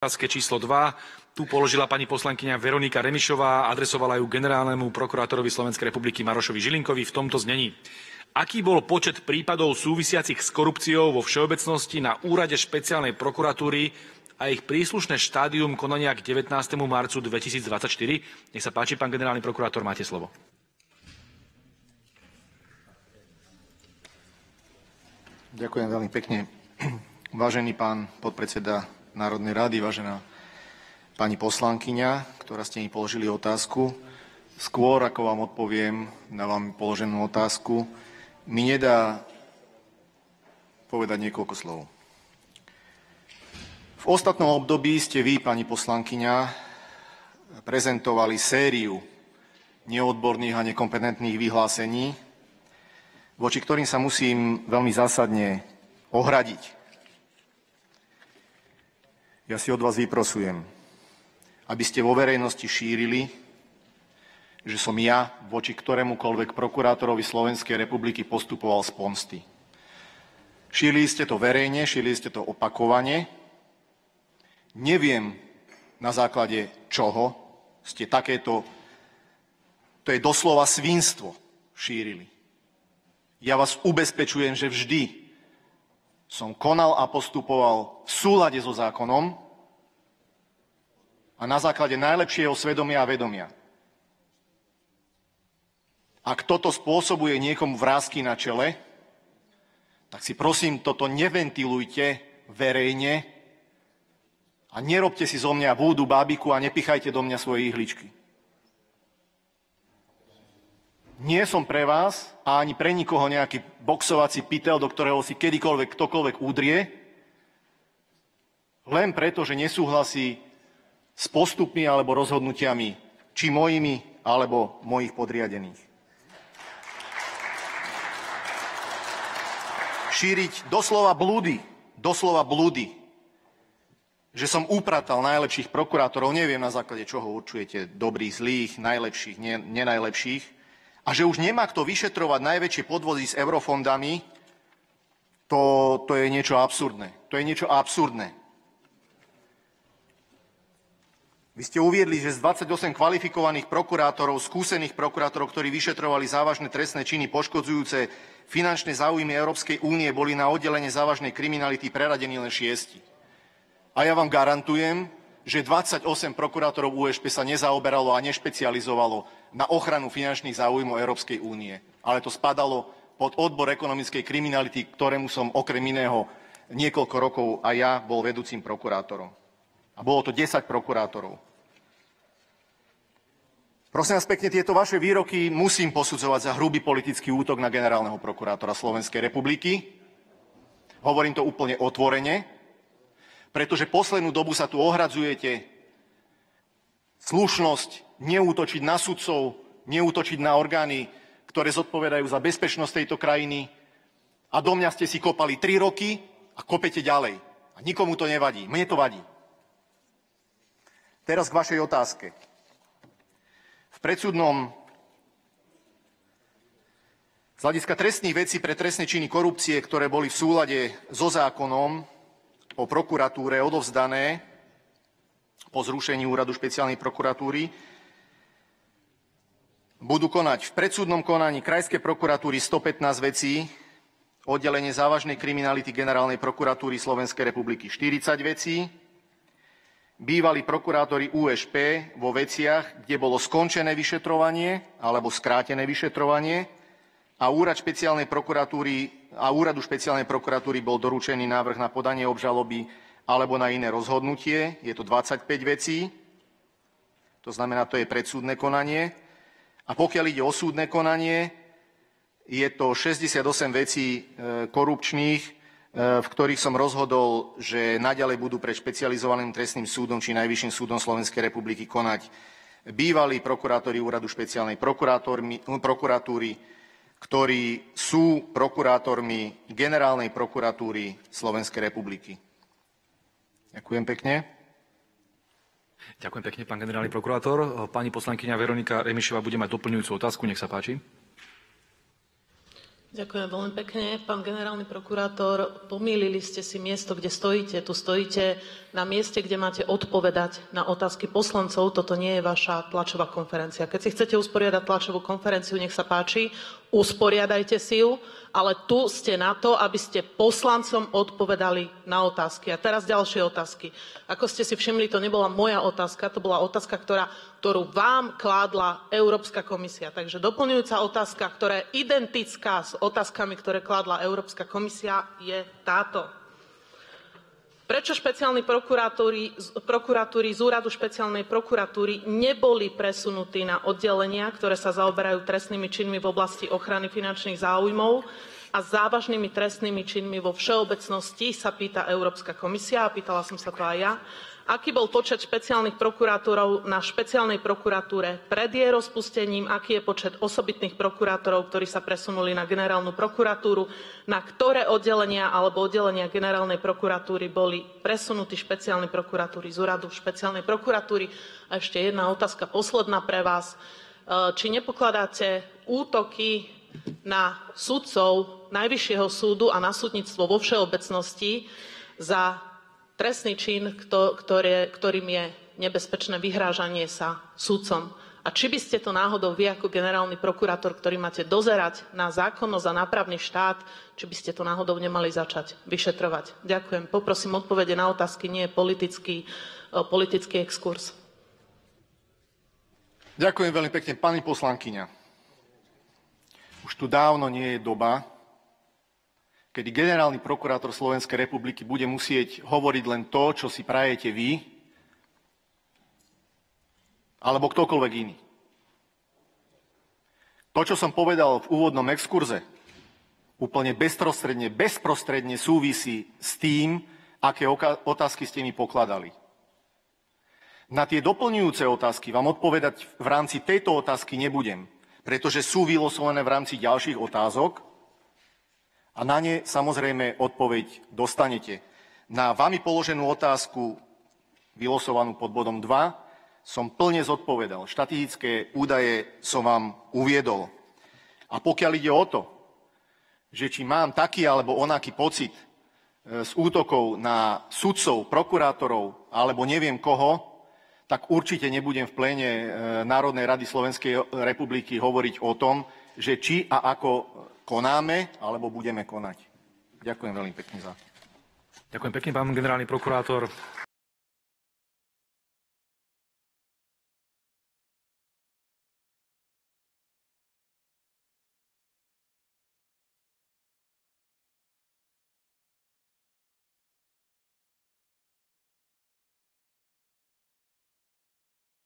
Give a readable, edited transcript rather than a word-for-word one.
Otázke číslo 2. Tu položila pani poslankyňa Veronika Remišová, adresovala ju generálnemu prokurátorovi Slovenskej republiky Marošovi Žilinkovi v tomto znení. Aký bol počet prípadov súvisiacich s korupciou vo všeobecnosti na úrade špeciálnej prokuratúry a ich príslušné štádium konania k 19. marcu 2024? Nech sa páči, pán generálny prokurátor, máte slovo. Ďakujem veľmi pekne. Vážený pán podpredseda Národnej rady, vážená pani poslankyňa, ktorá ste mi položili otázku, skôr ako vám odpoviem na vám položenú otázku, mi nedá povedať niekoľko slov. V ostatnom období ste vy, pani poslankyňa, prezentovali sériu neodborných a nekompetentných vyhlásení, voči ktorým sa musím veľmi zásadne ohradiť. Ja si od vás vyprosujem, aby ste vo verejnosti šírili, že som ja voči ktorémukoľvek prokurátorovi Slovenskej republiky postupoval z pomsty. Šírili ste to verejne, šírili ste to opakovane. Neviem, na základe čoho ste takéto, to je doslova svinstvo, šírili. Ja vás ubezpečujem, že vždy som konal a postupoval v súlade so zákonom a na základe najlepšieho svedomia a vedomia. Ak toto spôsobuje niekomu vrásky na čele, tak si prosím, toto neventilujte verejne a nerobte si zo mňa vúdu bábiku a nepichajte do mňa svoje ihličky. Nie som pre vás a ani pre nikoho nejaký boxovací pytel, do ktorého si kedykoľvek ktokoľvek udrie, len preto, že nesúhlasí s postupmi alebo rozhodnutiami či mojimi, alebo mojich podriadených. Šíriť doslova blúdy, že som upratal najlepších prokurátorov, neviem na základe čoho určujete dobrých, zlých, najlepších, nenajlepších, a že už nemá kto vyšetrovať najväčšie podvody s eurofondami, to je niečo absurdné. To je niečo absurdné. Vy ste uviedli, že z 28 kvalifikovaných prokurátorov, skúsených prokurátorov, ktorí vyšetrovali závažné trestné činy poškodzujúce finančné záujmy Európskej únie, boli na oddelenie závažnej kriminality preradení len 6. A ja vám garantujem, že 28 prokurátorov USP sa nezaoberalo a nešpecializovalo na ochranu finančných záujmov Európskej únie. Ale to spadalo pod odbor ekonomickej kriminality, ktorému som okrem iného niekoľko rokov a ja bol vedúcim prokurátorom. A bolo to 10 prokurátorov. Prosím vás pekne, tieto vaše výroky musím posudzovať za hrubý politický útok na generálneho prokurátora Slovenskej republiky. Hovorím to úplne otvorene, pretože poslednú dobu sa tu ohradzujete slušnosť, neútočiť na sudcov, neútočiť na orgány, ktoré zodpovedajú za bezpečnosť tejto krajiny. A do mňa ste si kopali 3 roky a kopete ďalej. A nikomu to nevadí. Mne to vadí. Teraz k vašej otázke. V predsudnom z hľadiska trestných vecí pre trestné činy korupcie, ktoré boli v súlade so zákonom o prokuratúre odovzdané po zrušení úradu špeciálnej prokuratúry, budú konať v predsudnom konaní Krajskej prokuratúry 115 vecí, oddelenie závažnej kriminality Generálnej prokuratúry Slovenskej republiky 40 vecí, bývalí prokurátori USP vo veciach, kde bolo skončené vyšetrovanie alebo skrátené vyšetrovanie a úradu špeciálnej prokuratúry bol doručený návrh na podanie obžaloby alebo na iné rozhodnutie. Je to 25 vecí, to znamená, to je predsúdne konanie. A pokiaľ ide o súdne konanie, je to 68 vecí korupčných, v ktorých som rozhodol, že naďalej budú pred špecializovaným trestným súdom či Najvyšším súdom Slovenskej republiky konať bývalí prokurátori úradu špeciálnej prokuratúry, ktorí sú prokurátormi Generálnej prokuratúry Slovenskej republiky. Ďakujem pekne. Ďakujem pekne, pán generálny prokurátor. Pani poslankyňa Veronika Remišová bude mať doplňujúcu otázku. Nech sa páči. Ďakujem veľmi pekne. Pán generálny prokurátor, pomýlili ste si miesto, kde stojíte. Tu stojíte na mieste, kde máte odpovedať na otázky poslancov. Toto nie je vaša tlačová konferencia. Keď si chcete usporiadať tlačovú konferenciu, nech sa páči, usporiadajte si ju, ale tu ste na to, aby ste poslancom odpovedali na otázky. A teraz ďalšie otázky. Ako ste si všimli, to nebola moja otázka, to bola otázka, ktorú vám kládla Európska komisia. Takže doplňujúca otázka, ktorá je identická s otázkami, ktoré kládla Európska komisia, je táto. Prečo špeciálni prokuratúry z úradu špeciálnej prokuratúry neboli presunutí na oddelenia, ktoré sa zaoberajú trestnými činmi v oblasti ochrany finančných záujmov a závažnými trestnými činmi vo všeobecnosti, sa pýta Európska komisia, a pýtala som sa to aj ja. Aký bol počet špeciálnych prokurátorov na špeciálnej prokuratúre pred jej rozpustením, aký je počet osobitných prokurátorov, ktorí sa presunuli na generálnu prokuratúru, na ktoré oddelenia alebo oddelenia generálnej prokuratúry boli presunutí špeciálne prokuratúry z úradu špeciálnej prokuratúry. A ešte jedna otázka, posledná pre vás. Či nepokladáte útoky na sudcov Najvyššieho súdu a na súdnictvo vo všeobecnosti za trestný čin, ktorým je nebezpečné vyhrážanie sa sudcom? A či by ste to náhodou vy ako generálny prokurátor, ktorý máte dozerať na zákonnosť a nápravný štát, či by ste to náhodou nemali začať vyšetrovať? Ďakujem. Poprosím odpovede na otázky, nie je politický exkurs. Ďakujem veľmi pekne. Pani poslankyňa, už tu dávno nie je doba, kedy generálny prokurátor Slovenskej republiky bude musieť hovoriť len to, čo si prajete vy, alebo ktokoľvek iný. To, čo som povedal v úvodnom exkurze, úplne bezprostredne súvisí s tým, aké otázky ste mi pokladali. Na tie doplňujúce otázky vám odpovedať v rámci tejto otázky nebudem, pretože sú vylosované v rámci ďalších otázok, a na ne samozrejme odpoveď dostanete. Na vami položenú otázku, vylosovanú pod bodom 2, som plne zodpovedal. Štatistické údaje som vám uviedol. A pokiaľ ide o to, že či mám taký alebo onaký pocit z útokov na sudcov, prokurátorov alebo neviem koho, tak určite nebudem v pléne Národnej rady Slovenskej republiky hovoriť o tom, že či a ako konáme, alebo budeme konať. Ďakujem veľmi pekne za to. Ďakujem pekne, pán generálny prokurátor.